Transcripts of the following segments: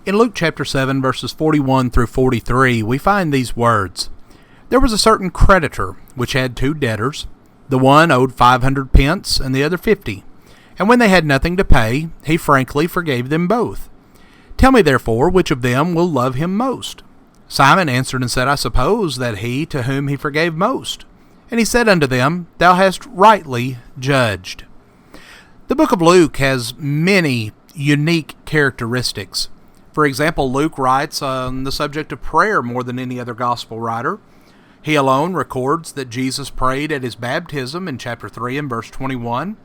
In Luke chapter 7, verses 41 through 43, we find these words. There was a certain creditor which had 2 debtors. The one owed 500 pence, and the other 50. And when they had nothing to pay, he frankly forgave them both. Tell me therefore, which of them will love him most? Simon answered and said, I suppose that he to whom he forgave most. And he said unto them, Thou hast rightly judged. The book of Luke has many unique characteristics. For example, Luke writes on the subject of prayer more than any other gospel writer. He alone records that Jesus prayed at his baptism in chapter 3 and verse 21.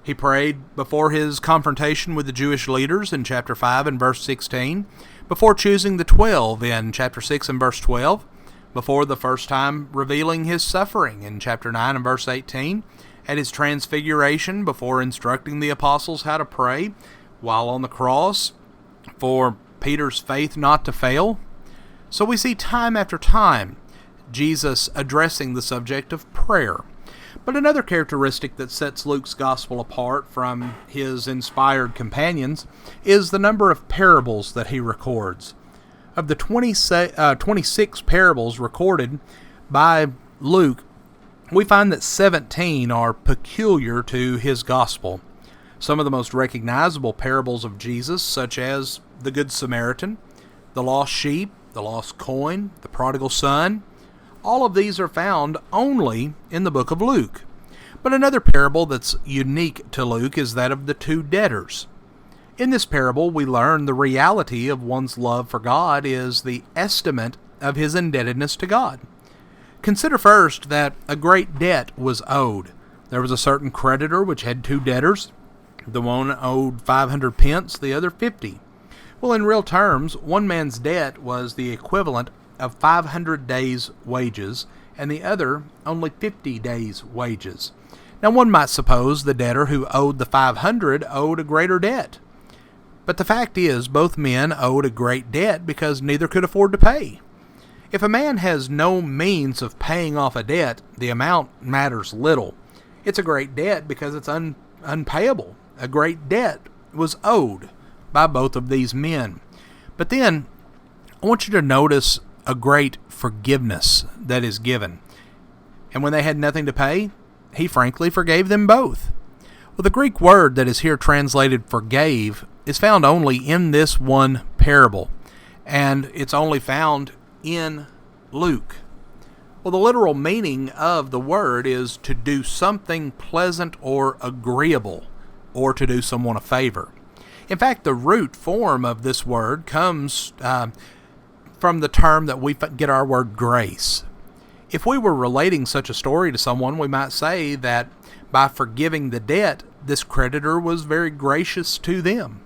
He prayed before his confrontation with the Jewish leaders in chapter 5 and verse 16, before choosing the 12 in chapter 6 and verse 12, before the first time revealing his suffering in chapter 9 and verse 18, at his transfiguration, before instructing the apostles how to pray while on the cross, for Peter's faith not to fail. So we see time after time Jesus addressing the subject of prayer. But another characteristic that sets Luke's gospel apart from his inspired companions is the number of parables that he records. Of the 26 parables recorded by Luke, we find that 17 are peculiar to his gospel. Some of the most recognizable parables of Jesus, such as the Good Samaritan, the lost sheep, the lost coin, the prodigal son, all of these are found only in the book of Luke. But another parable that's unique to Luke is that of the 2 debtors. In this parable, we learn the reality of one's love for God is the estimate of his indebtedness to God. Consider first that a great debt was owed. There was a certain creditor which had 2 debtors. The one owed 500 pence, the other 50. Well, in real terms, one man's debt was the equivalent of 500 days' wages, and the other only 50 days' wages. Now, one might suppose the debtor who owed the 500 owed a greater debt. But the fact is, both men owed a great debt because neither could afford to pay. If a man has no means of paying off a debt, the amount matters little. It's a great debt because it's unpayable. A great debt was owed by both of these men. But then, I want you to notice a great forgiveness that is given. And when they had nothing to pay, he frankly forgave them both. Well, the Greek word that is here translated forgave is found only in this one parable, and it's only found in Luke. Well, the literal meaning of the word is to do something pleasant or agreeable, or to do someone a favor. In fact, the root form of this word comes from the term that we get our word grace. If we were relating such a story to someone, we might say that by forgiving the debt, this creditor was very gracious to them.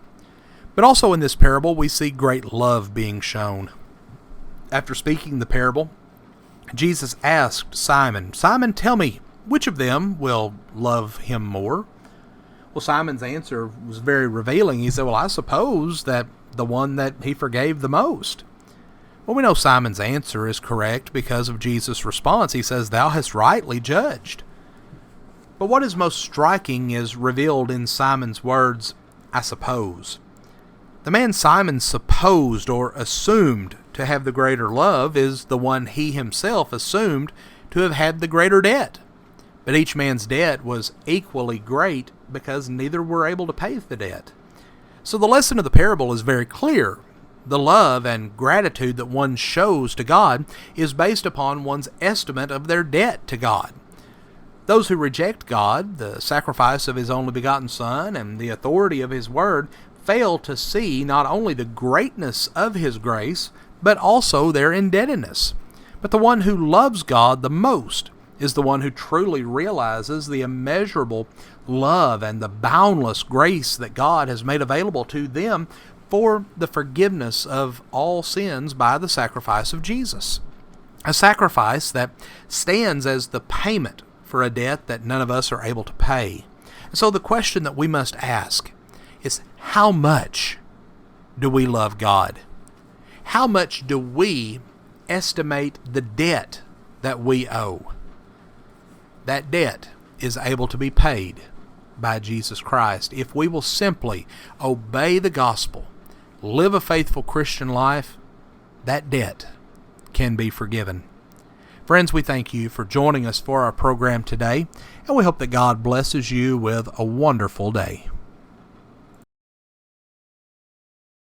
But also in this parable, we see great love being shown. After speaking the parable, Jesus asked Simon, Simon, tell me, which of them will love him more? Well, Simon's answer was very revealing. He said, well, I suppose that the one that he forgave the most. Well, we know Simon's answer is correct because of Jesus' response. He says, Thou hast rightly judged. But what is most striking is revealed in Simon's words, I suppose. The man Simon supposed or assumed to have the greater love is the one he himself assumed to have had the greater debt. But each man's debt was equally great because neither were able to pay the debt. So the lesson of the parable is very clear. The love and gratitude that one shows to God is based upon one's estimate of their debt to God. Those who reject God, the sacrifice of His only begotten Son, and the authority of His Word, fail to see not only the greatness of His grace, but also their indebtedness. But the one who loves God the most is the one who truly realizes the immeasurable love and the boundless grace that God has made available to them for the forgiveness of all sins by the sacrifice of Jesus. A sacrifice that stands as the payment for a debt that none of us are able to pay. And so the question that we must ask is, how much do we love God? How much do we estimate the debt that we owe? That debt is able to be paid by Jesus Christ if we will simply obey the gospel, live a faithful Christian life, that debt can be forgiven. Friends, we thank you for joining us for our program today, and we hope that God blesses you with a wonderful day.